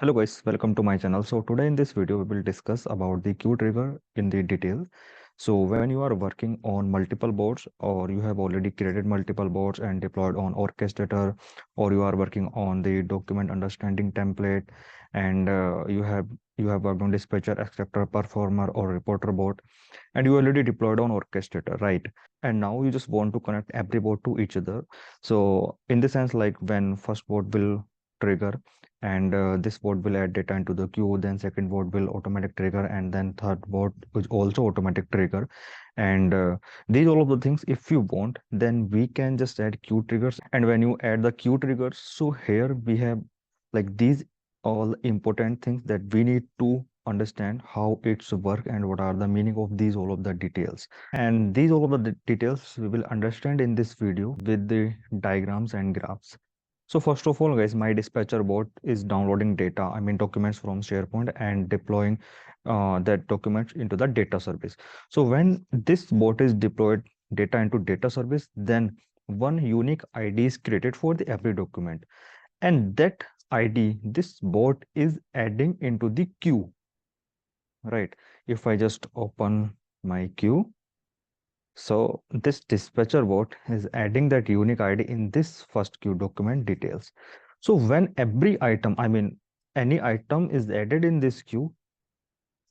Hello guys, welcome to my channel. So today in this video we will discuss about the queue trigger in the detail. So when you are working on multiple boards or you have already created multiple boards and deployed on orchestrator, or you are working on the document understanding template, and you have worked on dispatcher, extractor, performer or reporter board, and you already deployed on orchestrator, right? And now you just want to connect every board to each other. So in the sense, like when first board will trigger, and this board will add data into the queue, then second board will automatic trigger, and then third board is also automatic trigger. And these all of the things, if you want, then we can just add queue triggers. And when you add the queue triggers, so here we have like these all important things that we need to understand how it's work and what are the meaning of these all of the details. And these all of the details we will understand in this video with the diagrams and graphs. So first of all, guys, my dispatcher bot is downloading data, I mean documents from SharePoint, and deploying that documents into the data service. So when this bot is deployed data into data service, then one unique ID is created for the every document, and that ID this bot is adding into the queue, right? If I just open my queue, so this dispatcher bot is adding that unique ID in this first queue document details. So when every item, I mean any item is added in this queue,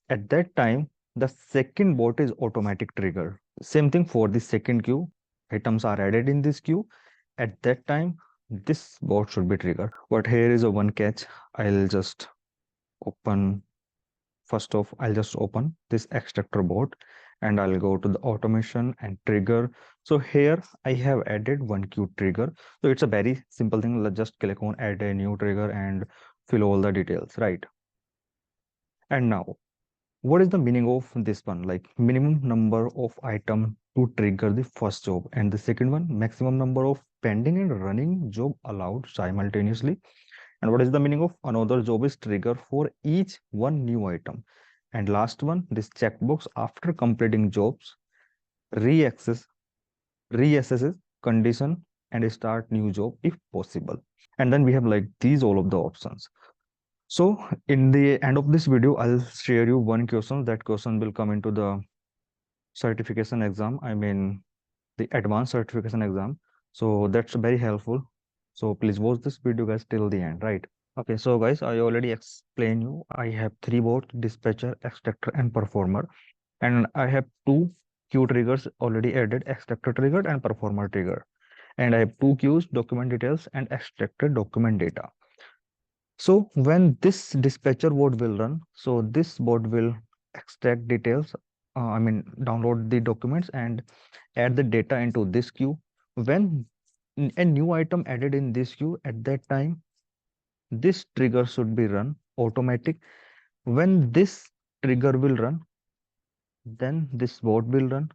at that time the second bot is automatic trigger. Same thing for the second queue. Items are added in this queue. At that time, this bot should be triggered. But here is a one catch. I'll just open First off, I'll just open this extractor bot and I'll go to the automation and trigger. So here I have added one queue trigger. So it's a very simple thing. Let's just click on add a new trigger and fill all the details, right? And now, what is the meaning of this one? Like minimum number of item to trigger the first job, and the second one, maximum number of pending and running job allowed simultaneously. And what is the meaning of another job is trigger for each one new item. And last one, this checkbox after completing jobs, reaccess, reassesses condition and start new job if possible. And then we have like these all of the options. So in the end of this video, I'll share you one question. That question will come into the certification exam. I mean the advanced certification exam. So that's very helpful. So please watch this video guys till the end, right? Okay, so guys, I already explained you. I have three boards, dispatcher, extractor, and performer. And I have two queue triggers already added, extractor triggered and performer trigger. And I have two queues, document details and extracted document data. So when this dispatcher board will run, so this board will extract details, I mean download the documents and add the data into this queue. When a new item added in this queue, at that time this trigger should be run automatic. When this trigger will run, then this board will run,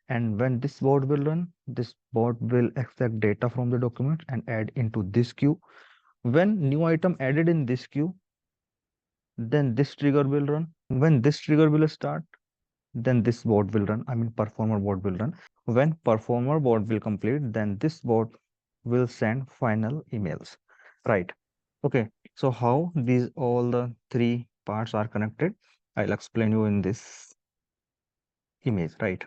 and when this board will run, this board will extract data from the document and add into this queue. When new item added in this queue, then this trigger will run. When this trigger will start, then this board will run, I mean performer board will run. When performer board will complete, then this board will send final emails, right? Okay, so how these all the three parts are connected, I'll explain you in this image, right?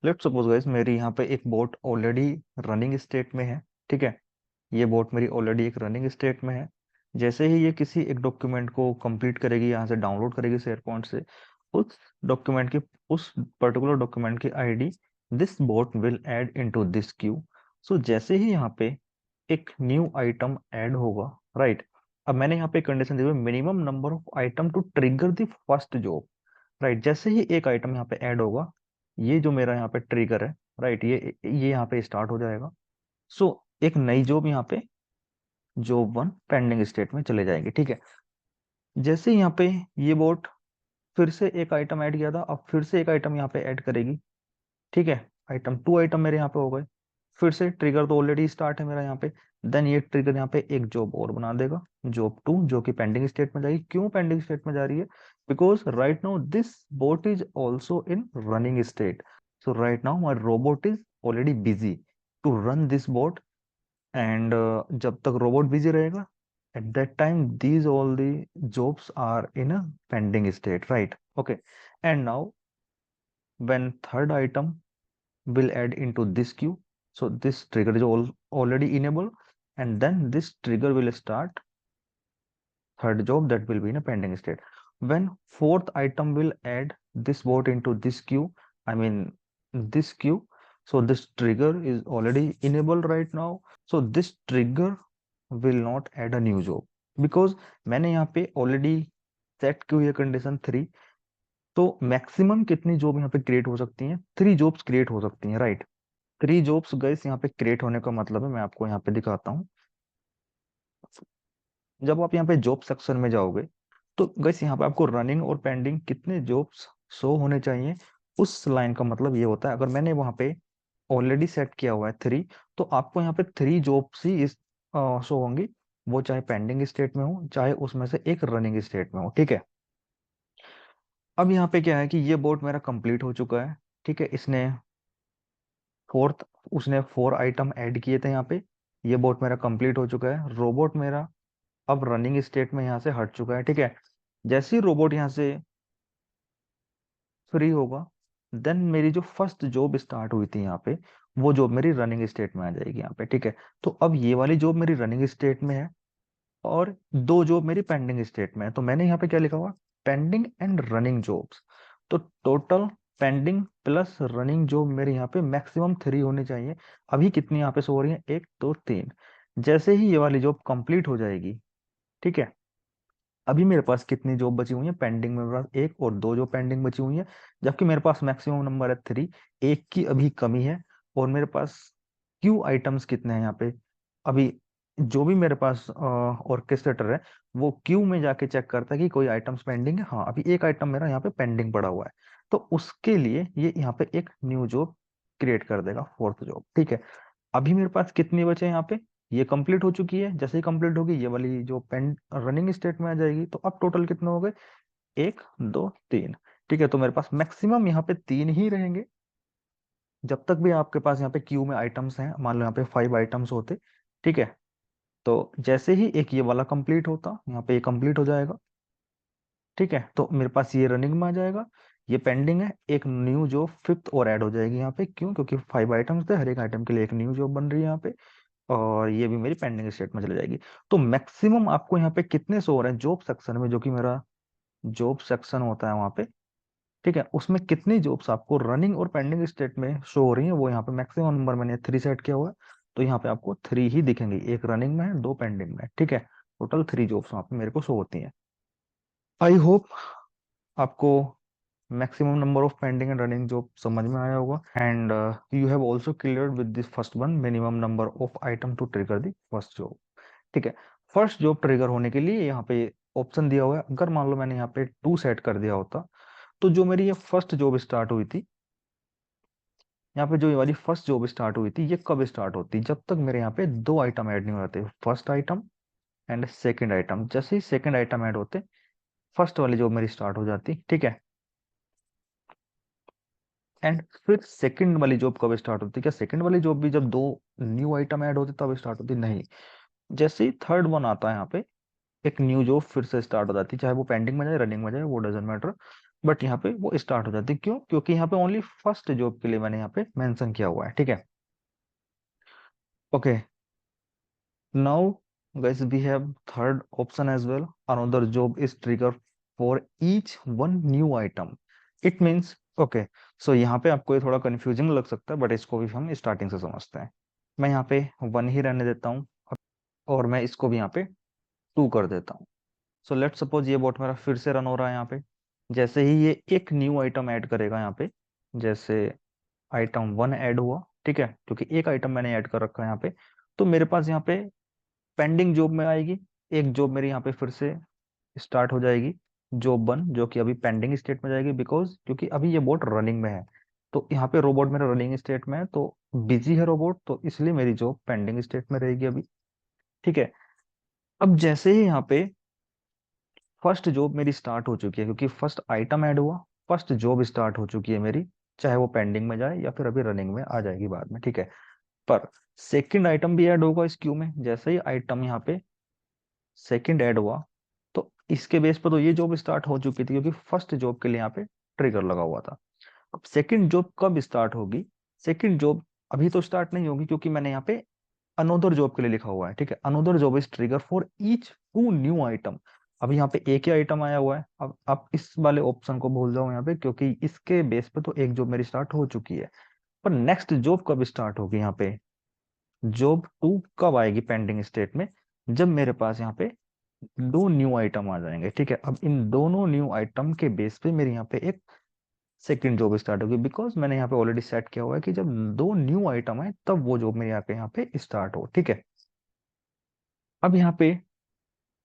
Let's suppose guys मेरी यहाँ पे एक boat already running state में है, ठीक है? ये boat मेरी ऑलरेडी एक रनिंग स्टेट में है। जैसे ही ये किसी एक डॉक्यूमेंट को कंप्लीट करेगी, यहाँ से डाउनलोड करेगी शेयर पॉइंट से, उस डॉक्यूमेंट की उस पर्टिकुलर डॉक्यूमेंट की ID this bot will add into this queue. So जैसे ही यहाँ पे एक न्यू आइटम ऐड होगा, राइट? अब मैंने यहाँ पे कंडीशन दी हुई minimum number of item to trigger the first job, right? जैसे ही एक आइटम यहाँ पे ऐड होगा, ये जो मेरा यहाँ पे ट्रिगर है, राइट, ये यहाँ पे स्टार्ट हो जाएगा। सो एक नई जॉब यहाँ पे जॉब वन पेंडिंग स्टेट में चले जाएंगे, ठीक है? जैसे यहाँ पे ये बोट फिर से एक आइटम ऐड किया था, अब फिर से एक आइटम यहाँ पे ऐड करेगी, ठीक है? आइटम टू आइटम मेरे यहाँ पे हो गए, फिर से ट्रिगर तो ऑलरेडी स्टार्ट है मेरा यहाँ पे, देन ये ट्रिगर यहाँ पे एक जॉब और बना देगा, जॉब टू, जो कि पेंडिंग स्टेट में जाएगी। क्यों पेंडिंग स्टेट में जा रही है? Because right now this bot is also in running state. So right now my robot is already busy to run this bot, and जब तक रोबोट बिजी रहेगा, at that time these all the jobs are in a pending state, right? Okay, and now when third item will add into this queue, so this trigger is already enabled, and then this trigger will start third job that will be in a pending state. When fourth item will add this bot into this queue, I mean this queue, so this trigger is already enabled right now, so this trigger will not add a new job because मैंने यहाँ पे already set की हुई है condition 3। तो maximum कितनी job यहाँ पे क्रिएट हो सकती हैं? 3 जॉब्स क्रिएट हो सकती हैं, राइट? 3 जॉब्स गाइस यहाँ पे क्रिएट होने का मतलब है, मैं आपको यहाँ पे दिखाता हूँ। जब आप यहाँ पे जॉब सेक्शन में जाओगे तो गाइस यहाँ पे आपको रनिंग और पेंडिंग कितने जॉब्स शो होने चाहिए, उस लाइन का मतलब ये होता है अगर मैंने वहां पे ऑलरेडी सेट किया हुआ है 3, तो आपको यहाँ पे 3 जॉब्स ही इस शो होंगी, वो चाहे पेंडिंग स्टेट में हो चाहे उसमें से एक रनिंग स्टेट में हो, ठीक है? अब यहाँ पे क्या है कि ये बोट मेरा कंप्लीट हो चुका है, ठीक है? इसने फोर्थ उसने 4 आइटम ऐड किए थे यहाँ पे, ये बोट मेरा कंप्लीट हो चुका है। रोबोट मेरा अब रनिंग स्टेट में यहाँ से हट चुका है, ठीक है? जैसे ही रोबोट यहाँ से फ्री होगा, देन मेरी जो फर्स्ट जॉब स्टार्ट हुई थी यहाँ पे, वो जॉब मेरी रनिंग स्टेट में आ जाएगी यहाँ पे, ठीक है? तो अब ये वाली जॉब मेरी रनिंग स्टेट में है और 2 जॉब मेरी पेंडिंग स्टेट में है, तो मैंने यहाँ पे क्या लिखा हुआ? Pending and running jobs. तो total pending plus running job मेरे यहाँ पे मैक्सिमम 3 होनी चाहिए। अभी कितनी यहाँ पे सो रही है? 1 2 3। जैसे ही ये वाली जॉब कंप्लीट हो जाएगी, ठीक है, अभी मेरे पास कितनी जॉब बची हुई है पेंडिंग में? मेरे पास 1 और 2 जॉब पेंडिंग बची हुई है, जबकि मेरे पास मैक्सिमम नंबर है 3। एक की अभी कमी है और मेरे पास क्यू आइटम्स कितने हैं यहाँ पे? अभी जो भी मेरे पास ऑर्केस्ट्रेटर है वो क्यू में जाके चेक करता है कि कोई आइटम्स पेंडिंग है। हाँ, अभी एक आइटम मेरा यहाँ पे पेंडिंग पड़ा हुआ है, तो उसके लिए ये यहाँ पे एक न्यू जॉब क्रिएट कर देगा, फोर्थ जॉब, ठीक है? अभी मेरे पास कितनी बचे हैं यहाँ पे? ये कंप्लीट हो चुकी है, जैसे ही कंप्लीट होगी ये वाली जो पेंड रनिंग स्टेट में आ जाएगी, तो अब टोटल कितने हो गए? 1 2 3, ठीक है? तो मेरे पास मैक्सिमम यहाँ पे 3 ही रहेंगे। जब तक भी आपके पास यहाँ पे क्यू में आइटम्स हैं, मान लो यहाँ पे 5 आइटम्स होते, ठीक है, तो जैसे ही एक ये वाला कंप्लीट होता, यहाँ पे ये कंप्लीट हो जाएगा, ठीक है, तो मेरे पास ये रनिंग में आ जाएगा। ये पेंडिंग है, एक न्यू जॉब फिफ्थ और ऐड हो जाएगी यहाँ पे, क्यों? क्योंकि 5 आइटम्स थे, हर एक आइटम के लिए एक न्यू जॉब बन रही है यहाँ पे, और ये भी मेरी पेंडिंग स्टेट में चली जाएगी। तो मैक्सिमम आपको यहाँ पे कितने शो हो रहे हैं जॉब सेक्शन में, जो कि मेरा जॉब सेक्शन होता है वहां पे, ठीक है, उसमें कितनी जॉब्स आपको रनिंग और पेंडिंग स्टेट में शो हो रही है? वो यहाँ पे मैक्सिमम नंबर मैंने 3 सेट किया हुआ है, तो यहाँ पे आपको 3 ही दिखेंगे, एक रनिंग में है, 2 पेंडिंग में, ठीक है? टोटल 3 जॉब्स वहाँ पे मेरे को शो होती हैं। आई होप आपको maximum number of pending and running job समझ में आया होगा, and you have also cleared with this first one, minimum number of item to trigger the first job, ठीक है? फर्स्ट जॉब ट्रिगर होने के लिए यहाँ पे ऑप्शन दिया हुआ है, अगर मान लो मैंने यहाँ पे 2 सेट कर दिया होता, तो जो मेरी ये फर्स्ट जॉब स्टार्ट हुई थी, यहाँ पे जो ये वाली फर्स्ट जॉब स्टार्ट हुई थी, ये कब स्टार्ट होती? जब तक मेरे यहाँ पे 2 आइटम ऐड नहीं हो जाते, first item and second item. जैसे ही सेकंड आइटम ऐड होते, फर्स्ट वाली जॉब मेरी स्टार्ट हो जाती, ठीक है? एंड फिर सेकंड वाली जॉब कब स्टार्ट होती? क्या सेकंड वाली जॉब भी जब 2 न्यू आइटम ऐड होते तब स्टार्ट होती? नहीं, जैसे ही थर्ड वन आता है यहाँ पे, एक न्यू जॉब फिर से स्टार्ट हो जाती है, चाहे वो पेंडिंग में जाए रनिंग में जाए, वो डजेंट मैटर, बट यहाँ पे वो स्टार्ट हो जाती है। क्यों? क्योंकि यहाँ पे ओनली फर्स्ट जॉब के लिए मैंने यहाँ पे मेंशन किया हुआ है, ठीक है? Okay, now guys we have third option as well, another job is trigger for each one new item, it means okay, so यहाँ पे आपको ये थोड़ा कंफ्यूजिंग लग सकता है, बट इसको भी हम स्टार्टिंग से समझते हैं। मैं यहाँ पे 1 ही रहने देता हूँ और मैं इसको भी यहाँ पे 2 कर देता हूँ। सो लेट सपोज ये बॉट मेरा फिर से रन हो रहा है यहाँ पे, जैसे ही ये एक न्यू आइटम ऐड करेगा यहाँ पे, जैसे आइटम 1 ऐड हुआ, ठीक है, क्योंकि एक आइटम मैंने ऐड कर रखा है यहाँ पे, तो मेरे पास यहाँ पे पेंडिंग जॉब में आएगी, एक जॉब मेरी यहाँ पे फिर से स्टार्ट हो जाएगी, जॉब 1, जो कि अभी पेंडिंग स्टेट में जाएगी, बिकॉज क्योंकि अभी ये बोट रनिंग में है, तो यहाँ पे रोबोट मेरा रनिंग स्टेट में है, तो बिजी है रोबोट, तो इसलिए मेरी जॉब पेंडिंग स्टेट में रहेगी अभी, ठीक है? अब जैसे ही यहाँ पे फर्स्ट जॉब मेरी स्टार्ट हो चुकी है, क्योंकि फर्स्ट आइटम ऐड हुआ, फर्स्ट जॉब स्टार्ट हो चुकी है मेरी, चाहे वो पेंडिंग में जाए या फिर अभी रनिंग में आ जाएगी बाद में, ठीक है? पर सेकंड आइटम भी ऐड होगा इस क्यू में, जैसे ही आइटम यहाँ पे सेकंड ऐड हुआ, तो इसके बेस पर तो ये जॉब स्टार्ट हो चुकी थी क्योंकि फर्स्ट जॉब के लिए यहाँ पे ट्रिगर लगा हुआ था। अब सेकंड जॉब कब स्टार्ट होगी? सेकंड जॉब अभी तो स्टार्ट नहीं होगी क्योंकि मैंने यहाँ पे अनोदर जॉब के लिए लिखा हुआ है, ठीक है। Another job is trigger for each two new item. अभी यहाँ पे एक ही आइटम आया हुआ है, अब आप इस वाले ऑप्शन को भूल जाओ यहाँ पे, क्योंकि इसके बेस पे तो एक जॉब मेरी स्टार्ट हो चुकी है। पर नेक्स्ट जॉब कब स्टार्ट होगी? यहाँ पे जॉब टू कब आएगी पेंडिंग स्टेट में? जब मेरे पास यहाँ पे दो न्यू आइटम आ जाएंगे, ठीक है। अब इन दोनों न्यू आइटम के बेस पे मेरे यहाँ पे एक सेकंड जॉब स्टार्ट होगी, बिकॉज मैंने यहाँ पे ऑलरेडी सेट किया हुआ है कि जब दो न्यू आइटम आए तब वो जॉब मेरे यहाँ पे स्टार्ट हो, ठीक है। अब यहाँ पे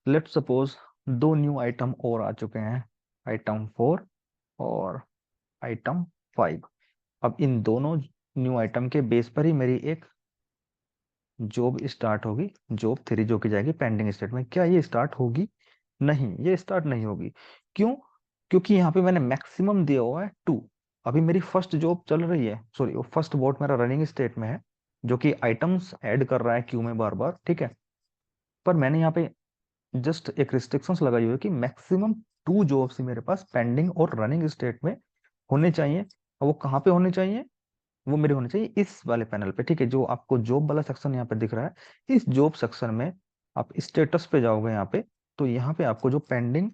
लेट सपोज दो न्यू आइटम और आ चुके हैं, आइटम 4 और आइटम 5। अब इन दोनों न्यू आइटम के बेस पर ही मेरी एक जॉब स्टार्ट होगी, जॉब 3 जो की जाएगी पेंडिंग स्टेट में। क्या ये स्टार्ट होगी? नहीं, ये स्टार्ट नहीं होगी। क्यों? क्योंकि यहाँ पे मैंने मैक्सिमम दिया हुआ है 2। अभी मेरी फर्स्ट जॉब चल रही है, सॉरी वो फर्स्ट बॉट मेरा रनिंग स्टेट में है, जो कि आइटम्स ऐड कर रहा है क्यू में बार बार, ठीक है। पर मैंने यहाँ पे जस्ट एक रिस्ट्रिक्शंस लगाई हुई है कि मैक्सिमम 2 जॉब्स ही मेरे पास पेंडिंग और रनिंग स्टेट में होने चाहिए। और वो कहाँ पे होने चाहिए? वो मेरे होने चाहिए इस वाले पैनल पे, ठीक है। जो आपको जॉब वाला सेक्शन यहाँ पे दिख रहा है, इस जॉब सेक्शन में आप स्टेटस पे जाओगे यहाँ पे, तो यहाँ पे आपको जो पेंडिंग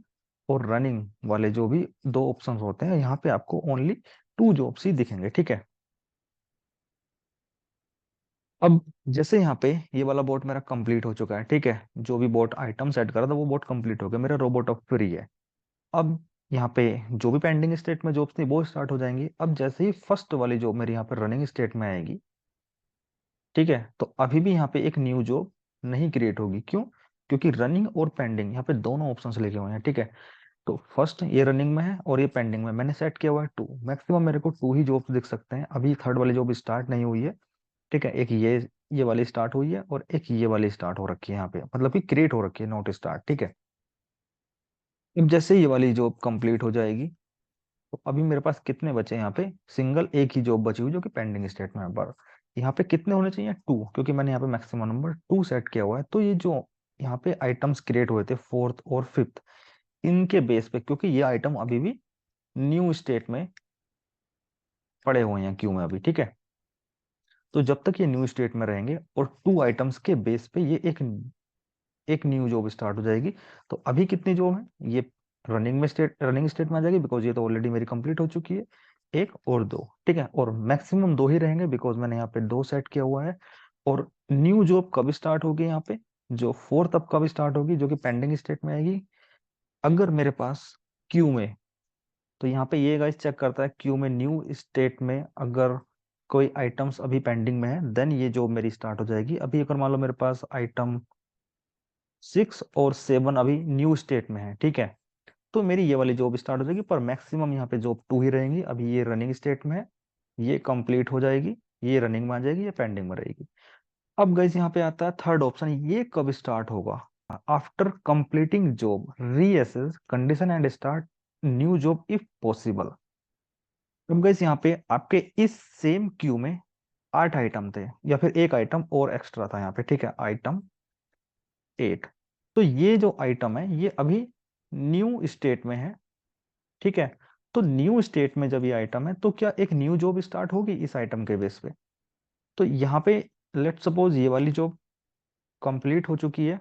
और रनिंग वाले जो भी दो ऑप्शंस होते हैं, यहाँ पे आपको ओनली 2 जॉब्स ही दिखेंगे, ठीक है। अब जैसे यहाँ पे ये वाला बोट मेरा कंप्लीट हो चुका है, ठीक है। जो भी बोट आइटम सेट करा था वो बोट कंप्लीट हो गया, मेरा रोबोट अब फ्री है। अब यहाँ पे जो भी पेंडिंग स्टेट में जॉब्स थी वो स्टार्ट हो जाएंगी। अब जैसे ही फर्स्ट वाली जॉब मेरी यहाँ पे रनिंग स्टेट में आएगी, ठीक है, तो अभी भी यहाँ पे एक न्यू जॉब नहीं क्रिएट होगी। क्यों? क्योंकि रनिंग और पेंडिंग यहाँ पे दोनों ऑप्शंस लिखे हुए हैं, ठीक है। तो फर्स्ट ये रनिंग में है और ये पेंडिंग में, मैंने सेट किया हुआ है 2। मैक्सिमम मेरे को 2 ही जॉब्स दिख सकते हैं, अभी थर्ड वाली जॉब स्टार्ट नहीं हुई है, ठीक है। एक ये वाली स्टार्ट हुई है और एक ये वाली स्टार्ट हो रखी है यहाँ पे, मतलब कि क्रिएट हो रखी है, नॉट स्टार्ट, ठीक है। अब जैसे ये वाली जॉब कंप्लीट हो जाएगी, तो अभी मेरे पास कितने बचे हैं यहाँ पे? सिंगल एक ही जॉब बची हुई जो कि पेंडिंग स्टेट में है। पर यहाँ पे कितने होने चाहिए? 2, क्योंकि मैंने यहाँ पे मैक्सिमम नंबर 2 सेट किया हुआ है। तो ये जो यहाँ पे आइटम्स क्रिएट हुए थे फोर्थ और फिफ्थ, इनके बेस पे, क्योंकि ये आइटम अभी भी न्यू स्टेट में पड़े हुए हैं क्यू में अभी, ठीक है। तो जब तक ये न्यू स्टेट में रहेंगे और 2 आइटम्स के बेस पे ये एक एक न्यू जॉब स्टार्ट हो जाएगी। तो अभी कितनी जॉब है? ये रनिंग स्टेट में आ जाएगी, बिकॉज ये तो ऑलरेडी मेरी कंप्लीट हो चुकी है। एक और दो, ठीक है। और मैक्सिमम 2 ही रहेंगे, बिकॉज मैंने यहाँ पे 2 सेट किया हुआ है। और न्यू जॉब कब स्टार्ट होगी? यहाँ पे जो फोर्थ अब कब स्टार्ट होगी, जो कि पेंडिंग स्टेट में आएगी, अगर मेरे पास क्यू में, तो यहाँ पे ये गाइस चेक करता है क्यू में न्यू स्टेट में अगर कोई आइटम्स अभी पेंडिंग में है, देन ये जॉब मेरी स्टार्ट हो जाएगी। अभी अगर मान लो मेरे पास आइटम 6 और 7 अभी न्यू स्टेट में है, ठीक है, तो मेरी ये वाली जॉब स्टार्ट हो जाएगी। पर मैक्सिमम यहाँ पे जॉब 2 ही रहेंगी। अभी ये रनिंग स्टेट में है, ये कंप्लीट हो जाएगी, ये रनिंग में आ जाएगी, ये पेंडिंग में रहेगी। अब गाइस यहाँ पे आता है थर्ड ऑप्शन, ये कब स्टार्ट होगा? After completing job reassess condition and start new job if possible. अब गाइस यहाँ पे आपके इस सेम क्यू में 8 आइटम थे, या फिर एक आइटम और एक्स्ट्रा था यहाँ पे, ठीक है, आइटम 8। तो ये जो आइटम है ये अभी न्यू स्टेट में है, ठीक है। तो न्यू स्टेट में जब ये आइटम है, तो क्या एक न्यू जॉब स्टार्ट होगी इस आइटम के बेस पे? तो यहाँ पे लेट सपोज ये वाली जॉब कंप्लीट हो चुकी है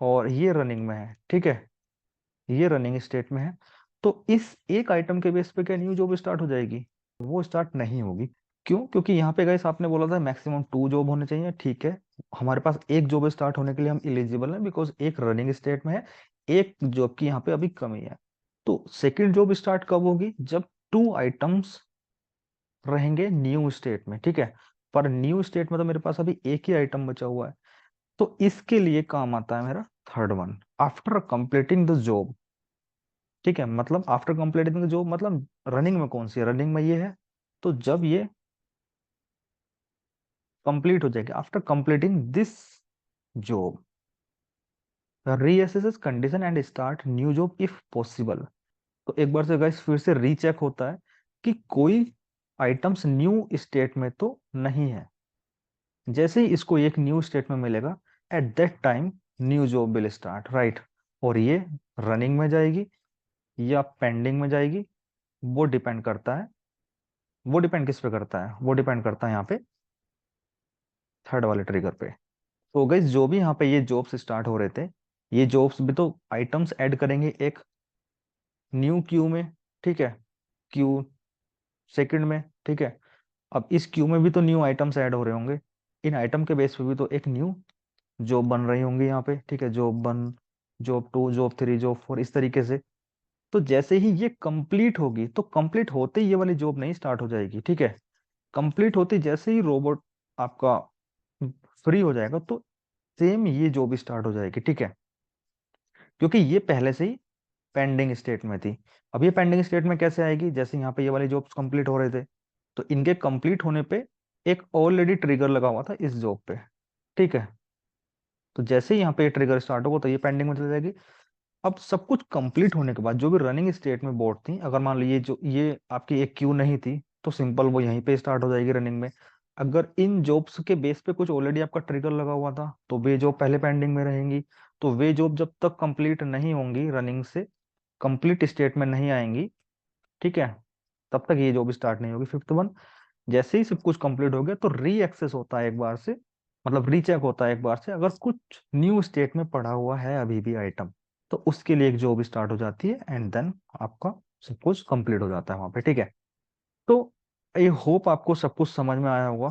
और ये रनिंग में है, ठीक है, ये रनिंग स्टेट में है। तो इस एक आइटम के बेस पे क्या न्यू जॉब स्टार्ट हो जाएगी? वो स्टार्ट नहीं होगी। क्यों? क्योंकि यहाँ पे गाइस आपने बोला था मैक्सिमम 2 जॉब होने चाहिए, ठीक है। हमारे पास एक जॉब स्टार्ट होने के लिए हम इलिजिबल हैं, बिकॉज एक रनिंग स्टेट में है, एक जॉब की यहाँ पे अभी कमी है। तो सेकंड जॉब स्टार्ट कब होगी? जब 2 आइटम्स रहेंगे न्यू स्टेट में, ठीक है। पर न्यू स्टेट में तो मेरे पास अभी एक ही आइटम बचा हुआ है। तो इसके लिए काम आता है मेरा third one, after completing the job, ठीक है। मतलब आफ्टर कंप्लीटिंग द जॉब मतलब रनिंग में कौन सी है? रनिंग में ये है। तो जब ये कंप्लीट हो जाएगी, after completing this job reassess condition and start new job if possible. तो एक बार से गाइस फिर से रीचेक होता है कि कोई आइटम्स न्यू स्टेट में तो नहीं है। जैसे ही इसको एक न्यू स्टेट में मिलेगा, at that time new job will start, right. और ये रनिंग में जाएगी या पेंडिंग में जाएगी, वो डिपेंड करता है। वो डिपेंड किस पे करता है? वो डिपेंड करता है यहाँ पे थर्ड वाले ट्रिगर पे। तो गाइस जो भी यहाँ पे ये जॉब्स स्टार्ट हो रहे थे, ये जॉब्स भी तो आइटम्स ऐड करेंगे एक न्यू क्यू में, ठीक है, क्यू सेकंड में, ठीक है। अब इस क्यू में भी तो न्यू आइटम्स ऐड हो रहे होंगे, इन आइटम के बेस पे भी तो एक न्यू जॉब बन रही होंगी यहाँ पे, ठीक है। Job one, job two, job three, job four, इस तरीके से। तो जैसे ही ये कंप्लीट होगी, तो कंप्लीट होते ही ये वाली जॉब नहीं स्टार्ट हो जाएगी, ठीक है। कंप्लीट होते जैसे ही रोबोट आपका फ्री हो जाएगा, तो सेम ये जॉब स्टार्ट हो जाएगी, ठीक है। क्योंकि ये पहले से ही पेंडिंग स्टेट में थी। अब ये पेंडिंग स्टेट में कैसे आएगी? जैसे यहाँ पे ये वाले जॉब्स कंप्लीट हो रहे थे, तो इनके कंप्लीट होने पे एक ऑलरेडी ट्रिगर लगा हुआ था इस जॉब पे, ठीक है। तो जैसे ही यहाँ पे ट्रिगर स्टार्ट होगा, तो ये पेंडिंग में चली जाएगी। अब सब कुछ कंप्लीट होने के बाद जो भी रनिंग स्टेट में बोर्ड थी, अगर मान लीजिए जो ये आपकी एक क्यू नहीं थी, तो सिंपल वो यहीं पे स्टार्ट हो जाएगी रनिंग में। अगर इन जॉब्स के बेस पे कुछ ऑलरेडी आपका ट्रिगर लगा हुआ था, तो वे जॉब पहले पेंडिंग में रहेंगी। तो वे जॉब जब तक कंप्लीट नहीं होंगी, रनिंग से कंप्लीट स्टेट में नहीं आएंगी, ठीक है, तब तक ये जॉब स्टार्ट नहीं होगी, फिफ्थ वन। जैसे ही सब कुछ कंप्लीट हो गया, तो री एक्सेस होता है एक बार से, मतलब रीचेक होता है एक बार से, अगर कुछ न्यू स्टेट में पड़ा हुआ है अभी भी आइटम, तो उसके लिए एक जॉब स्टार्ट हो जाती है, एंड देन आपका सब कुछ कंप्लीट हो जाता है वहां पे, ठीक है। तो आई होप आपको सब कुछ समझ में आया होगा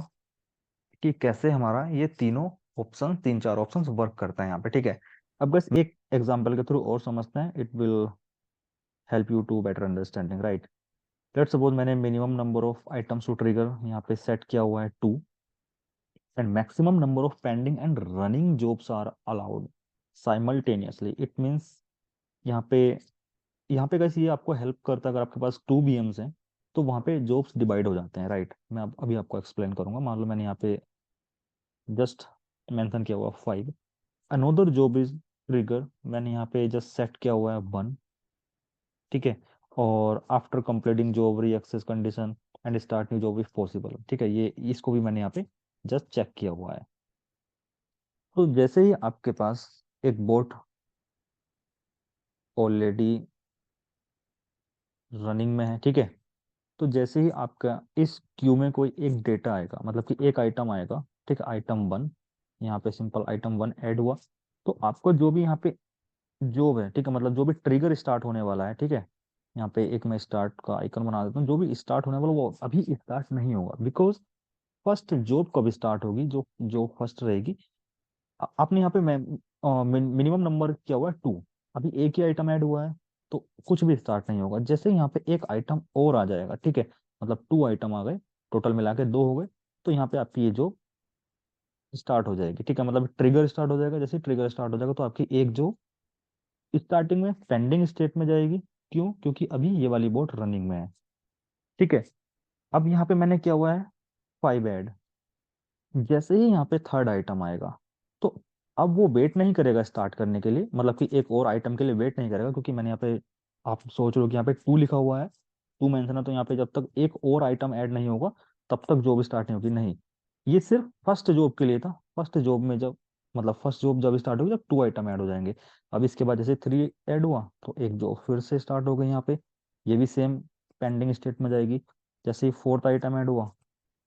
कि कैसे हमारा ये तीनों ऑप्शन, तीन चार ऑप्शन वर्क करता है यहाँ पे, ठीक है। अब बस एक एग्जांपल के थ्रू और समझते हैं, it will help you to better understanding, right. Let's suppose मैंने minimum number of items to trigger यहाँ पे सेट किया हुआ है 2, and maximum number of pending and running jobs are allowed simultaneously. It means यहाँ पे, यहाँ पे कैसे ये आपको हेल्प करता है, अगर आपके पास 2 VMs हैं, तो वहाँ पे जॉब्स डिवाइड हो जाते हैं, राइट। मैं अब अभी आपको एक्सप्लेन करूंगा। मान लो मैंने यहाँ पे जस्ट मेंशन किया हुआ 5, अनोदर जॉब इज ट्रिगर, मैंने यहाँ पे जस्ट सेट किया हुआ है 1, ठीक है। और after completing job re access condition and start new job if possible, ठीक है। ये इसको भी मैंने यहाँ पे जस्ट चेक किया हुआ है। तो जैसे ही आपके पास एक बोट ऑलरेडी रनिंग में है, ठीक है, तो जैसे ही आपका इस क्यू में कोई एक डेटा आएगा, मतलब कि एक आइटम आएगा, ठीक है, आइटम 1, यहाँ पे सिंपल आइटम 1 ऐड हुआ, तो आपको जो भी यहाँ पे जॉब है, ठीक है, मतलब जो भी ट्रिगर स्टार्ट होने वाला है, ठीक है, यहाँ पे एक मैं स्टार्ट का आइकन बना देता हूँ। जो भी स्टार्ट होने वाला वो अभी स्टार्ट नहीं होगा, बिकॉज फर्स्ट जॉब कब स्टार्ट होगी? जो जो फर्स्ट रहेगी, आपने यहाँ पे मिनिमम नंबर क्या हुआ है 2, अभी एक ही आइटम ऐड हुआ है, तो कुछ भी स्टार्ट नहीं होगा। जैसे यहाँ पे एक आइटम और आ जाएगा, ठीक है, मतलब 2 आइटम आ गए, टोटल मिला के 2 हो गए, तो यहाँ पे आपकी ये जो स्टार्ट हो जाएगी, ठीक है, मतलब ट्रिगर स्टार्ट हो जाएगा। जैसे ट्रिगर स्टार्ट हो जाएगा, तो आपकी एक जो स्टार्टिंग में पेंडिंग स्टेट में जाएगी। क्यों? क्योंकि अभी ये वाली बोट रनिंग में है, ठीक है। अब यहाँ पे मैंने क्या हुआ है 5 ऐड, जैसे ही यहाँ पे थर्ड आइटम आएगा, तो अब वो वेट नहीं करेगा स्टार्ट करने के लिए, मतलब कि एक और आइटम के लिए वेट नहीं करेगा, क्योंकि मैंने यहाँ पे, आप सोच रहे हो कि यहाँ पे 2 लिखा हुआ है, 2 मेंशन है, तो यहाँ पे जब तक एक और आइटम ऐड नहीं होगा, तब तक जॉब स्टार्ट नहीं होगी, नहीं। ये सिर्फ फर्स्ट जॉब के लिए था। फर्स्ट जॉब में जब, मतलब फर्स्ट जॉब जब स्टार्ट होगी, जब 2 आइटम ऐड हो जाएंगे। अब इसके बाद जैसे 3 ऐड हुआ, तो एक जॉब फिर से स्टार्ट हो गई यहाँ पे, ये भी सेम पेंडिंग स्टेट में जाएगी। जैसे ही फोर्थ आइटम ऐड हुआ,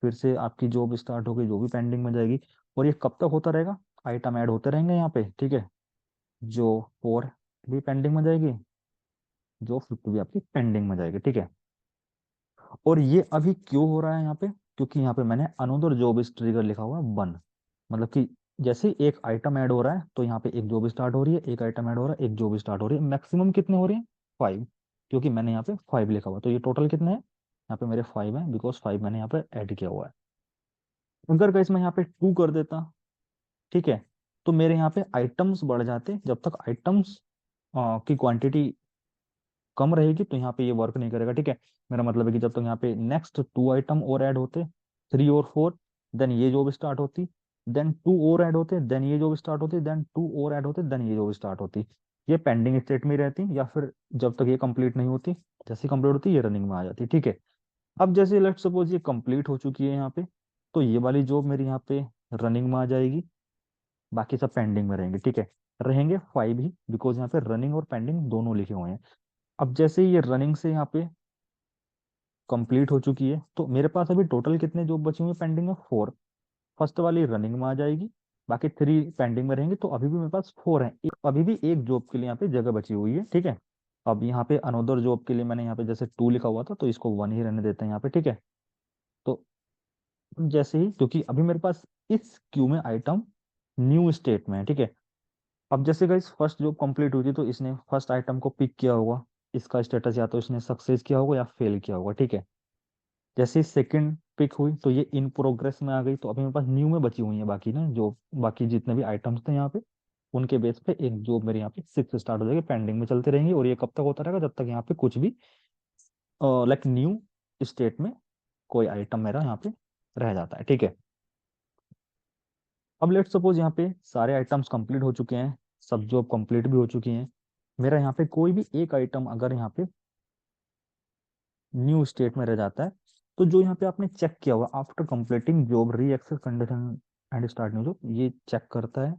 फिर से आपकी जॉब स्टार्ट हो गई, जो भी पेंडिंग में जाएगी। और ये कब तक होता रहेगा? आइटम ऐड होते रहेंगे यहाँ पे, ठीक है। जो 4 भी पेंडिंग में जाएगी, जो 5 भी आपकी पेंडिंग में जाएगी, ठीक है। और ये अभी क्यों हो रहा है यहाँ पे? क्योंकि यहाँ पे मैंने अनदर जॉब इस ट्रिगर लिखा हुआ है 1, मतलब कि जैसे ही एक आइटम ऐड हो रहा है, तो यहाँ पे एक जॉब स्टार्ट हो रही है, एक आइटम ऐड हो रहा है, एक जॉब स्टार्ट हो रही है। मैक्सिमम कितने हो रहे हैं? 5, क्योंकि मैंने यहाँ पे 5 लिखा हुआ है। तो ये टोटल कितने हैं? यहाँ पे मेरे 5 हैं, बिकॉज 5 मैंने यहाँ पे ऐड किया हुआ है। अगर गाइस मैं यहाँ पे 2 कर देता, ठीक है, तो मेरे यहाँ पे आइटम्स बढ़ जाते। जब तक आइटम्स की क्वांटिटी कम रहेगी, तो यहाँ पे ये वर्क नहीं करेगा, ठीक है। मेरा मतलब है कि जब तक यहाँ पे नेक्स्ट 2 आइटम और ऐड होते, 3 और 4, देन ये जॉब स्टार्ट होती, देन 2 और ऐड होते, देन ये जॉब स्टार्ट होती, देन 2 और ऐड होते, देन ये जॉब स्टार्ट होती। ये पेंडिंग स्टेट में ही रहती, या फिर जब तक ये कंप्लीट नहीं होती, जैसे कंप्लीट होती ये रनिंग में आ जाती, ठीक है। अब जैसे लेट्स सपोज ये कंप्लीट हो चुकी है यहाँ पे, तो ये वाली जॉब मेरी यहाँ पे रनिंग में आ जाएगी, बाकी सब पेंडिंग में रहेंगे, ठीक है। रहेंगे 5 ही, बिकॉज यहाँ पे रनिंग और पेंडिंग दोनों लिखे हुए हैं। अब जैसे ही ये रनिंग से यहाँ पे कंप्लीट हो चुकी है, तो मेरे पास अभी टोटल कितने जॉब बचे हुए पेंडिंग है? 4। फर्स्ट वाली रनिंग में आ जाएगी, बाकी 3 पेंडिंग में रहेंगे, तो अभी भी मेरे पास 4 है। अभी भी एक जॉब के लिए यहाँ पे जगह बची हुई है, ठीक है। अब यहाँ पे अनदर जॉब के लिए मैंने यहाँ पे जैसे 2 लिखा हुआ था, तो इसको 1 ही रहने देते हैं यहाँ पे, ठीक है। तो जैसे ही, क्योंकि अभी मेरे पास इस क्यू में आइटम न्यू स्टेट में है, ठीक है। अब जैसे गाइस फर्स्ट जॉब कंप्लीट हुई थी, तो इसने फर्स्ट आइटम को पिक किया होगा, इसका स्टेटस या तो इसने सक्सेस किया होगा या फेल किया होगा, ठीक है। जैसे सेकंड पिक हुई, तो ये इन प्रोग्रेस में आ गई, तो अभी मेरे पास न्यू में बची हुई है बाकी ना, जो बाकी जितने भी आइटम्स थे यहाँ पे, उनके बेस पे एक जॉब मेरे यहाँ पे 6 स्टार्ट हो जाएगी, पेंडिंग में चलती रहेंगी, और ये कब तक होता रहेगा? जब तक यहाँ पे कुछ भी लाइक न्यू स्टेट में कोई आइटम मेरा यहाँ पे रह जाता है, ठीक है। अब लेट सपोज यहाँ पे सारे आइटम्स कंप्लीट हो चुके हैं, सब जॉब कंप्लीट भी हो चुकी हैं, मेरा यहाँ पे कोई भी एक आइटम अगर यहाँ पे न्यू स्टेट में रह जाता है, तो जो यहाँ पे आपने चेक किया हुआ after completing job re access condition and start new job, ये चेक करता है,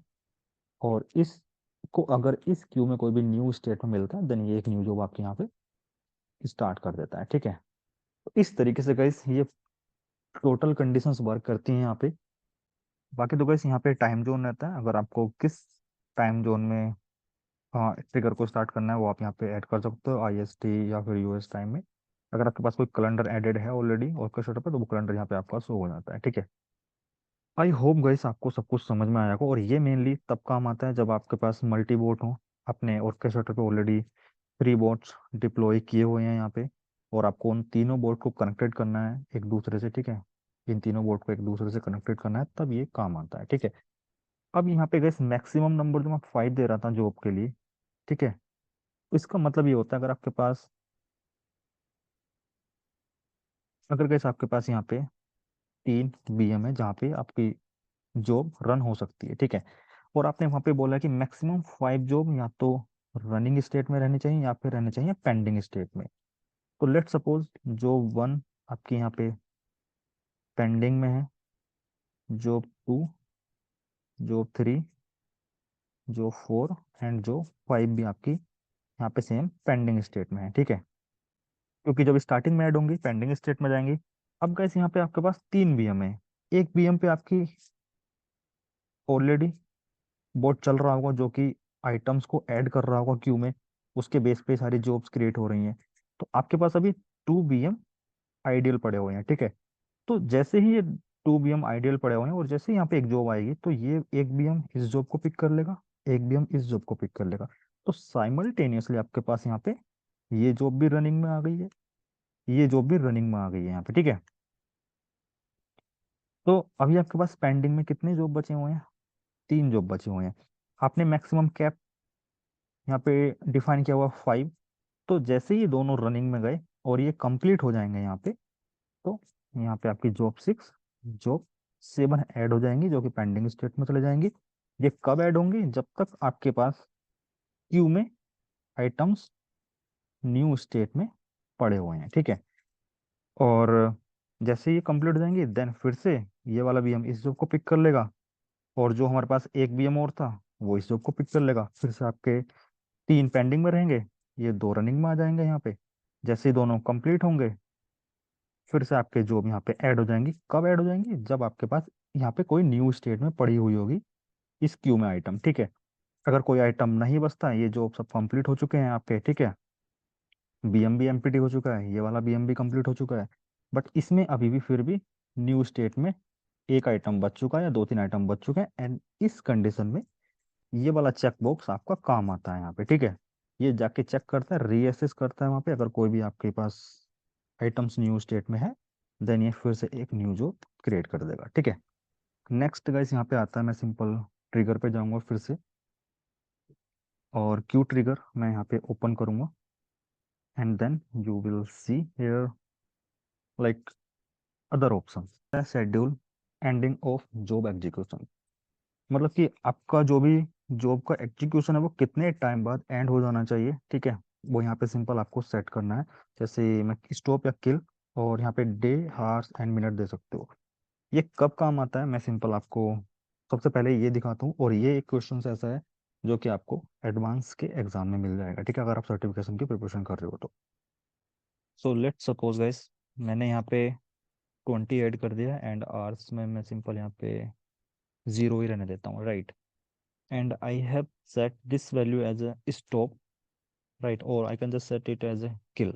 और इसको अगर इस क्यू में कोई भी न्यू स्टेट में मिलता है, देन ये एक न्यू जॉब आपके यहाँ पे स्टार्ट कर देता है, ठीक है। तो इस तरीके से गाइस ये टोटल कंडीशंस वर्क करती हैं यहाँ पे। बाकी तो गाइस यहाँ पे टाइम जोन रहता है, अगर आपको किस टाइम जोन में हाँ ट्रिगर को स्टार्ट करना है, वो आप यहाँ पे ऐड कर सकते हो, आईएसटी या फिर यूएस टाइम में। अगर आपके पास कोई कैलेंडर एडेड है ऑलरेडी और का सेटअप है, तो वो कैलेंडर यहाँ पे आपका शो हो जाता है, ठीक है। आई होप गाइस आपको सब कुछ समझ में आया होगा, और ये मेनली तब काम आता है जब आपके पास मल्टी बोट हो, अपने ऑर्केस्ट्रेटर पे ऑलरेडी 3 बोट्स डिप्लॉय किए हुए हैं यहाँ पे, और आपको उन तीनों बोट को कनेक्टेड करना है एक दूसरे से, ठीक है। इन तीनों बोट को एक दूसरे से कनेक्टेड करना है, तब ये काम आता है, ठीक है। अब यहाँ पे गैस मैक्सिमम नंबर जो मैं 5 दे रहा था जॉब के लिए, ठीक है, इसका मतलब ये होता है अगर आपके पास, अगर गैस आपके पास यहाँ पे 3 बीएम है जहाँ पे आपकी जॉब रन हो सकती है, ठीक है। और आपने वहां पे बोला कि मैक्सिमम 5 जॉब या तो रनिंग स्टेट में रहनी चाहिए या फिर रहनी चाहिए पेंडिंग स्टेट में। तो लेट सपोज जॉब 1 आपकी यहाँ पे पेंडिंग में है, job 2, job 3, job 4 and job 5 भी आपकी यहाँ पे सेम पेंडिंग स्टेट में है, ठीक है। क्योंकि जब स्टार्टिंग में ऐड होंगी पेंडिंग स्टेट में जाएंगी। अब गैस यहाँ पे आपके पास 3 बीएम है, एक बीएम पे आपकी ऑलरेडी बोट चल रहा होगा, जो कि आइटम्स को ऐड कर रहा होगा क्यू में, उसके बेस पे सारी जॉब्स क्रिएट हो रही हैं। तो आपके पास अभी 2 बीएम आइडियल पड़े हुए हैं, ठीक है। तो जैसे ही ये 2 बीएम आइडियल पड़े हुए हैं, और जैसे ही यहाँ पे एक जॉब आएगी, तो ये एक बीएम इस जॉब को पिक कर लेगा, एक बीएम इस जॉब को पिक कर लेगा। तो साइमल्टेनियसली आपके पास यहाँ पे ये जॉब भी रनिंग में आ गई है, ये जॉब भी रनिंग में आ गई है यहाँ पे, ठीक है। तो अभी आपके पास पेंडिंग में कितने जॉब बचे हुए हैं? 3 जॉब बचे हुए हैं। आपने मैक्सिमम कैप यहाँ पे डिफाइन किया हुआ 5। तो जैसे ही दोनों रनिंग में गए और ये कंप्लीट हो जाएंगे यहाँ पे, तो यहाँ पे आपकी जॉब 6, जॉब 7 ऐड हो जाएंगी, जो कि पेंडिंग स्टेट में चले जाएंगी। ये कब ऐड होंगी? जब तक आपके पास क्यू में आइटम्स न्यू स्टेट में पड़े हुए हैं, ठीक है। और जैसे ये कंप्लीट हो जाएंगी, देन फिर से ये वाला भी हम इस जॉब को पिक कर लेगा, और जो हमारे पास एक बीएम और था वो इस जॉब को पिक कर लेगा। फिर से आपके 3 पेंडिंग में रहेंगे, ये 2 रनिंग में आ जाएंगे यहाँ पे। जैसे ही दोनों कंप्लीट होंगे, फिर से आपके जॉब यहाँ पे ऐड हो जाएंगी। कब ऐड हो जाएंगी? जब आपके पास यहाँ पे कोई न्यू स्टेट में पड़ी हुई होगी इस क्यू में आइटम, ठीक है। अगर कोई आइटम नहीं बचता है, ये जॉब सब कंप्लीट हो चुके हैं आपके, ठीक है। बीएम भी एमपीटी हो चुका है, ये वाला बीएम भी कंप्लीट हो चुका है, बट इसमें अभी भी फिर भी न्यू स्टेट में एक आइटम बच चुका है या 2-3 आइटम बच चुके हैं, एंड इस कंडीशन में ये वाला चेक बॉक्स आपका काम आता है यहाँ पे, ठीक है। ये जाके चेक करता है, रीअसेस करता है वहाँ पे, अगर कोई भी आपके पास आइटम्स न्यू स्टेट में है, देन ये फिर से एक न्यू जॉब क्रिएट कर देगा, ठीक है। नेक्स्ट गाइस यहाँ पे आता है, मैं सिंपल ट्रिगर पे जाऊंगा फिर से, और क्यू ट्रिगर मैं यहाँ पे ओपन करूंगा, and then you will see here like other option, schedule ending of job execution. मतलब कि आपका जो भी जॉब का एग्जीक्यूशन है वो कितने टाइम बाद एंड हो जाना चाहिए, ठीक है। वो यहाँ पे सिंपल आपको सेट करना है, जैसे मैं स्टॉप या किल, और यहाँ पे डे, हार्स एंड मिनट दे सकते हो। ये कब काम आता है मैं सिंपल आपको सबसे पहले ये दिखाता हूँ, और ये एक क्वेश्चन ऐसा है जो कि आपको एडवांस के एग्जाम में मिल जाएगा, ठीक है, अगर आप सर्टिफिकेशन की प्रिपरेशन कर रहे हो तो। सो लेट्स सपोज गाइस, मैंने यहाँ पे 20 ऐड कर दिया एंड आवर्स में मैं सिंपल यहाँ पे 0 ही रहने देता हूँ, right. And I have set this value as a stop, right, और I can just set it as a kill.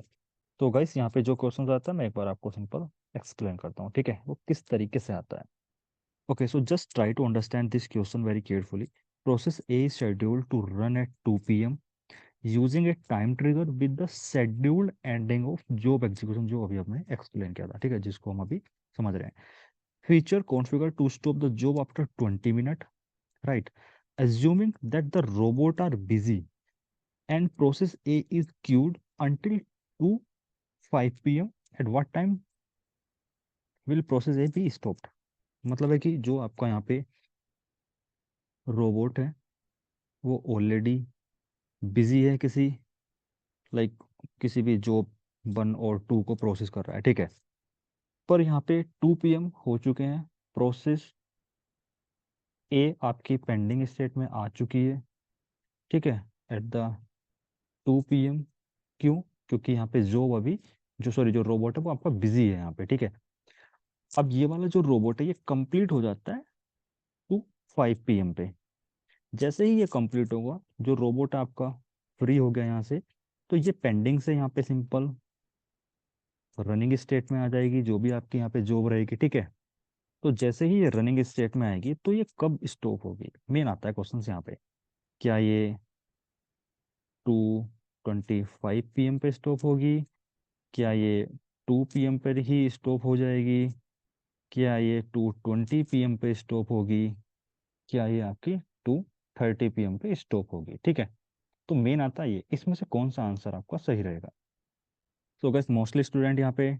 तो गाइस यहाँ पे जो क्वेश्चन आता है मैं एक बार आपको सिंपल एक्सप्लेन करता हूँ, ठीक है, वो किस तरीके से आता है। Okay, so just try to understand this question very carefully. Process A is scheduled to run at 2 p.m. Using a time trigger with the scheduled ending of job execution, जो अभी हमने एक्सप्लेन किया था, ठीक है, जिसको हम अभी समझ रहे हैं। Feature configure to stop the job after 20 minute, right, assuming that the robot are busy and process A is queued until 2 5 p.m. At what time will process A be stopped? मतलब है कि जो आपका यहाँ पे रोबोट है वो already busy है किसी, लाइक किसी भी जॉब 1 और 2 को प्रोसेस कर रहा है, ठीक है, पर यहाँ पे 2 p.m. हो चुके हैं, प्रोसेस ए आपकी पेंडिंग स्टेट में आ चुकी है, ठीक है, एट द 2 p.m. क्यों? क्योंकि यहाँ पे जो अभी जो रोबोट है वो आपका बिजी है यहाँ पे, ठीक है। अब ये वाला जो रोबोट है ये कंप्लीट हो जाता है 2 5 p.m. पे। जैसे ही ये कंप्लीट होगा, जो रोबोट आपका फ्री हो गया यहाँ से, तो ये पेंडिंग से यहाँ पे सिंपल रनिंग स्टेट में आ जाएगी, जो भी आपकी यहाँ पे जॉब रहेगी, ठीक है। तो जैसे ही ये रनिंग स्टेट में आएगी तो ये कब स्टॉप होगी, मेन आता है क्वेश्चन यहाँ पे। क्या ये 2:25 p.m. पे स्टॉप होगी? क्या ये 2 p.m. पर ही स्टॉप हो जाएगी? क्या ये 2:20 p.m. पे स्टॉप होगी? क्या ये आपकी 2:30 p.m. पे स्टॉप होगी, ठीक है। तो मेन आता है ये, इसमें से कौन सा आंसर आपका सही रहेगा। सो गैस मोस्टली स्टूडेंट यहाँ पे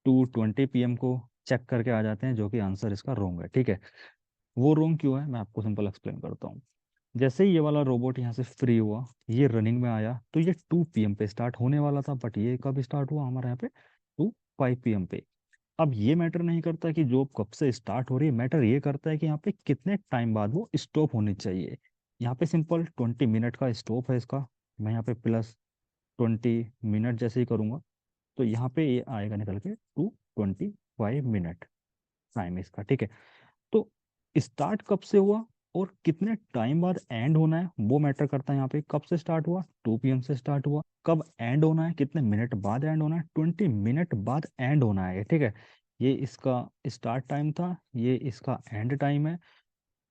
2:20 p.m. को चेक करके आ जाते हैं, जो कि आंसर इसका रॉन्ग है, ठीक है। वो रॉन्ग क्यों है मैं आपको सिंपल एक्सप्लेन करता हूँ। जैसे ही ये वाला रोबोट यहाँ से फ्री हुआ, ये रनिंग में आया, तो ये 2 p.m. पे स्टार्ट होने वाला था, बट ये कब स्टार्ट हुआ हमारे यहाँ पे 2:05 p.m. पे। अब ये मैटर नहीं करता कि जॉब कब से स्टार्ट हो रही है, मैटर ये करता है कि यहाँ पे कितने टाइम बाद वो स्टॉप होनी चाहिए। यहाँ पे सिंपल 20 मिनट का स्टॉप है इसका, मैं यहाँ पे +20 मिनट जैसे ही करूँगा, तो यहाँ पे ये आएगा निकल के 2:25 मिनट टाइम इसका, ठीक है। तो स्टार्ट कब से हुआ और कितने टाइम बाद एंड होना है वो मैटर करता है। यहाँ पे कब से स्टार्ट हुआ, 2 p.m. से स्टार्ट हुआ, कब एंड होना है, कितने मिनट बाद एंड होना है, 20 मिनट बाद एंड होना है, ठीक है। ये इसका स्टार्ट टाइम था, ये इसका एंड टाइम है,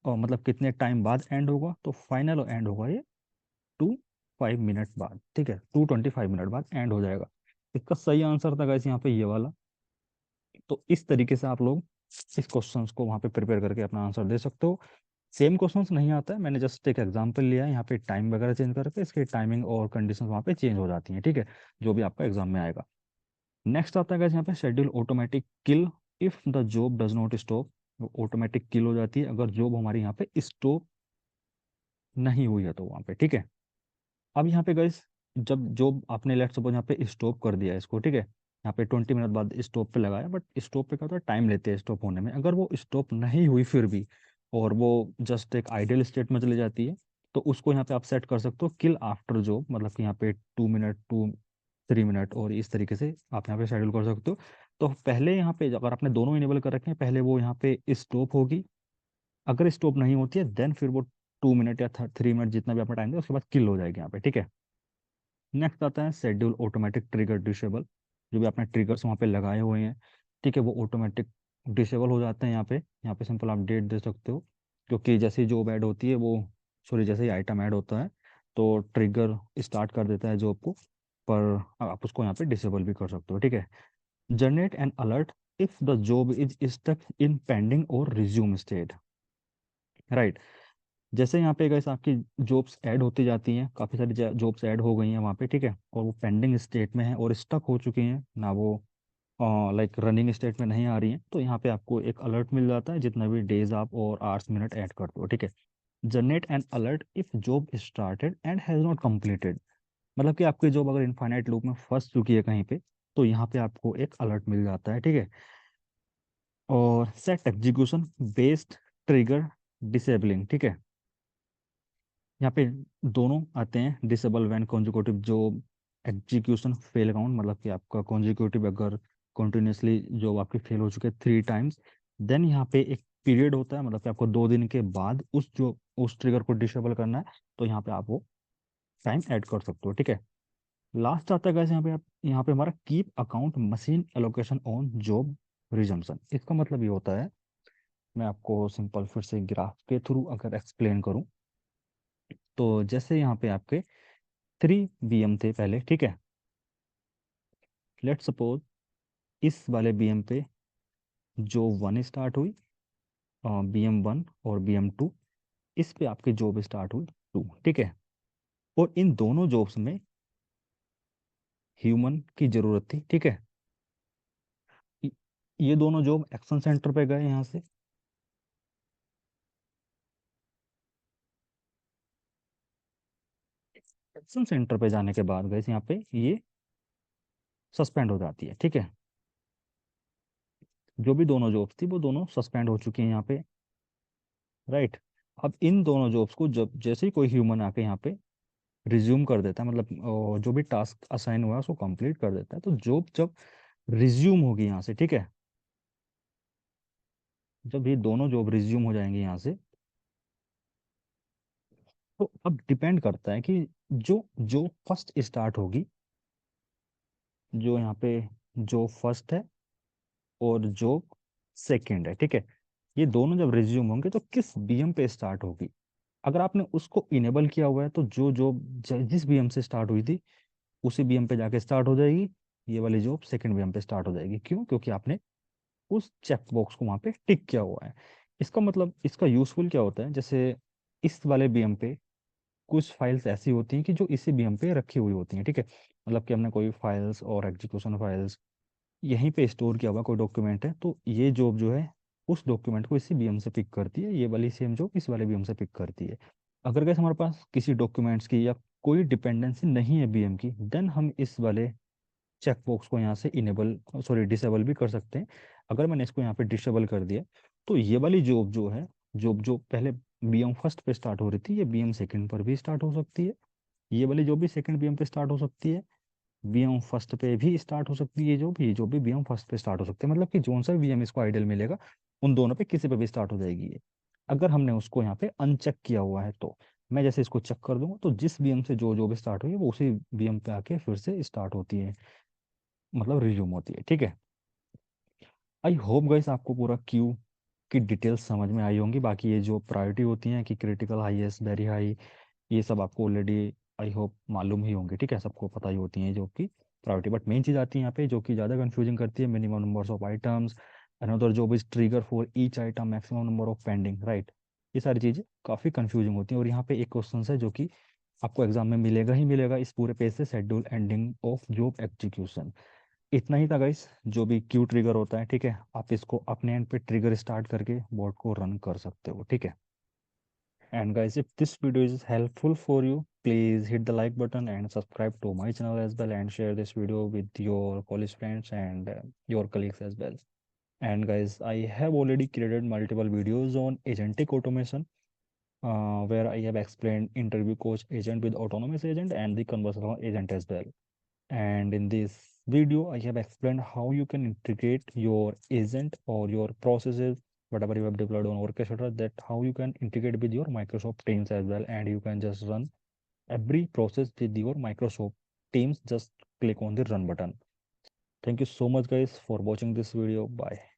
और मतलब कितने टाइम बाद एंड होगा, तो फाइनल एंड होगा ये 2 5 मिनट बाद, ठीक है, 2:25 मिनट बाद एंड हो जाएगा। इसका सही आंसर था गाइस यहाँ पे ये वाला। तो इस तरीके से आप लोग इस क्वेश्चंस को वहाँ पे प्रिपेयर करके अपना आंसर दे सकते हो। सेम क्वेश्चंस नहीं आता है, मैंने जस्ट एक एग्जांपल लिया है, यहाँ पे टाइम वगैरह चेंज करके इसकी टाइमिंग और कंडीशंस वहाँ पे चेंज हो जाती हैं, ठीक है, जो भी आपका एग्जाम में आएगा। नेक्स्ट आता है guys यहाँ पे schedule automatic kill if the job does not stop. Automatic kill हो जाती है अगर जॉब हमारी यहाँ पे स्टॉप नहीं हुई है तो वहाँ पे, ठीक है। अब यहाँ पे गाइस जब जॉब आपने लेट सपोज यहाँ पे स्टॉप कर दिया इसको, ठीक है, यहाँ पे 20 मिनट बाद स्टॉप पे लगाया, बट स्टॉप पे क्या होता है, टाइम लेते हैं स्टॉप होने में। अगर वो स्टॉप नहीं हुई फिर भी, और वो जस्ट एक आइडियल स्टेट में चली जाती है, तो उसको यहाँ पे आप सेट कर सकते हो किल आफ्टर जॉब, मतलब कि यहाँ पे 2 मिनट 2 3 मिनट, और इस तरीके से आप यहाँ पे शेड्यूल कर सकते हो। तो पहले यहाँ पे अगर आपने दोनों इनेबल कर रखे हैं, पहले वो यहाँ पे स्टॉप होगी, अगर स्टॉप नहीं होती है देन फिर वो 2 मिनट या 3 मिनट जितना भी आपका टाइम है उसके बाद किल हो जाएगी यहाँ पे, ठीक है। नेक्स्ट आता है शेड्यूल ऑटोमेटिक ट्रिगर डिसेबल। जो भी आपने ट्रिगर्स वहाँ पे लगाए हुए हैं, ठीक है, वो ऑटोमेटिक डिसेबल हो जाते हैं यहाँ पे सिंपल आप डेट दे सकते हो, क्योंकि जैसे ही जॉब ऐड होती है वो, सॉरी, जैसे ही आइटम ऐड होता है तो ट्रिगर स्टार्ट कर देता है जॉब को, पर आप उसको यहाँ पे डिसेबल भी कर सकते हो, ठीक है। Generate an alert if the job is stuck in pending or resume state, right. जैसे यहाँ पे गाइस आपकी जॉब्स ऐड होती जाती हैं, काफ़ी सारी जॉब्स ऐड हो गई हैं वहाँ पे, ठीक है, और वो पेंडिंग स्टेट में है और स्टक हो चुकी हैं ना, वो लाइक रनिंग स्टेट में नहीं आ रही हैं, तो यहाँ पे आपको एक अलर्ट मिल जाता है जितना भी डेज आप और आवर्स मिनट ऐड करते हो, ठीक है। Generate an alert if job started and has not completed, मतलब कि आपकी जॉब अगर इनफाइनाइट लूप में फंस चुकी है कहीं पे, तो यहाँ पे आपको एक अलर्ट मिल जाता है, ठीक है। और set execution based trigger disabling, ठीक है। यहाँ पे दोनों आते हैं disable when consecutive job execution fail account, मतलब कि आपका कॉन्जिक्यूटिव अगर कंटिन्यूसली जॉब आपकी फेल हो चुके 3 टाइम्स, देन यहाँ पे एक पीरियड होता है, मतलब कि आपको 2 दिन के बाद उस ट्रिगर को डिसेबल करना है, तो यहाँ पे आप वो टाइम ऐड कर सकते हो, ठीक है। लास्ट आता है guys यहाँ पे आप, यहाँ पे हमारा keep account machine allocation on job resumption. इसका मतलब ये होता है, मैं आपको सिंपल फिर से ग्राफ के थ्रू अगर एक्सप्लेन करूँ, तो जैसे यहाँ पे आपके 3 BM थे पहले, ठीक है। लेट सपोज इस वाले BM पे जो 1 स्टार्ट हुई, BM 1 और BM 2, इस पे आपकी जॉब स्टार्ट हुई 2, ठीक है। और इन दोनों जॉब्स में ह्यूमन की जरूरत थी, ठीक है। य- ये दोनों जॉब एक्शन सेंटर पे गए यहाँ से, एक्शन सेंटर पे जाने के बाद गए यहाँ पे ये सस्पेंड हो जाती है, ठीक है। जो भी दोनों जॉब्स थी वो दोनों सस्पेंड हो चुकी हैं यहाँ पे, राइट। अब इन दोनों जॉब्स को जब जैसे ही कोई ह्यूमन आके यहाँ पे रिज्यूम कर देता है, मतलब जो भी टास्क असाइन हुआ है उसको कंप्लीट कर देता है, तो जॉब जब रिज्यूम होगी यहाँ से, ठीक है, जब ये दोनों जॉब रिज्यूम हो जाएंगे यहाँ से, तो अब डिपेंड करता है कि जो जो फर्स्ट स्टार्ट होगी, जो यहाँ पे जो फर्स्ट है और जो सेकंड है, ठीक है, ये दोनों जब रिज्यूम होंगे तो किस BM पे स्टार्ट होगी। अगर आपने उसको इनेबल किया हुआ है तो जो जॉब जिस BM से स्टार्ट हुई थी उसी BM पे जाके स्टार्ट हो जाएगी, ये वाली जॉब सेकंड BM पे स्टार्ट हो जाएगी। क्यों? क्योंकि आपने उस चेक बॉक्स को वहां पे टिक किया हुआ है। इसका मतलब इसका यूजफुल क्या होता है, जैसे इस वाले BM पे कुछ फाइल्स ऐसी होती हैं कि जो इसी BM पे रखी हुई होती हैं, ठीक है। मतलब कि हमने कोई फाइल्स और एग्जीक्यूशन फाइल्स यहीं पे स्टोर किया हुआ कोई डॉक्यूमेंट है, तो ये जॉब जो है उस डॉक्यूमेंट को इसी BM से पिक करती है, ये वाली सेम जॉब इस वाले BM से पिक करती है। अगर कैसे हमारे पास किसी डॉक्यूमेंट्स की या कोई डिपेंडेंसी नहीं है BM की, देन हम इस वाले चेकबॉक्स को यहाँ से इनेबल सॉरी डिसेबल भी कर सकते हैं। अगर मैंने इसको यहाँ पे डिसेबल कर दिया, तो ये वाली जॉब जो है, जॉब जो पहले BM फर्स्ट पे स्टार्ट हो रही थी, ये BM सेकंड पर भी स्टार्ट हो सकती है। ये वाली जॉब भी सेकंड BM पे स्टार्ट हो सकती है, BM फर्स्ट पे भी स्टार्ट हो सकती है, ये जो भी BM फर्स्ट पे स्टार्ट हो सकती है, मतलब कि जोन सा BM इसको आइडियल मिलेगा उन दोनों पे किसी पे भी स्टार्ट हो जाएगी ये। अगर हमने उसको यहाँ पे अनचेक किया हुआ है तो मैं जैसे इसको चेक कर दूंगा, तो जिस BM से जो जो भी स्टार्ट हुई है वो उसी BM पे आके फिर से स्टार्ट होती है, मतलब रिज्यूम होती है, ठीक है। आई होप गाइस आपको पूरा क्यू की डिटेल्स समझ में आई होंगी। बाकी ये जो प्रायोरिटी होती हैं कि क्रिटिकल, हाईएस्ट, वेरी हाई, ये सब आपको ऑलरेडी आई होप मालूम ही होंगे, ठीक है, सबको पता ही होती हैं जो कि प्रायोरिटी। बट मेन चीज़ आती है यहाँ पे जो कि ज़्यादा कंफ्यूजिंग करती है, minimum numbers of items, another job is trigger for each item, maximum number of pending, right. ये सारी चीज़ें काफ़ी कंफ्यूजिंग होती हैं। और यहाँ पे एक क्वेश्चन है जो कि आपको एग्जाम में मिलेगा ही मिलेगा इस पूरे पेज से, schedule ending of job execution. इतना ही था गाइस, जो भी क्यू ट्रिगर होता है, ठीक है, आप इसको अपने एंड पे ट्रिगर स्टार्ट करके बोर्ड को रन कर सकते हो, ठीक है। And guys, if this video is helpful for you, please hit the like button and subscribe to my channel as well, and share this video with your college friends and your colleagues as well. And guys, I have already created multiple videos on agentic automation, where I have explained interview coach agent with autonomous agent and the conversational agent as well. And in this video, I have explained how you can integrate your agent or your processes, whatever you have deployed on Orchestrator, that how you can integrate with your Microsoft Teams as well. And you can just run every process with your Microsoft Teams. Just click on the run button. Thank you so much, guys, for watching this video. Bye.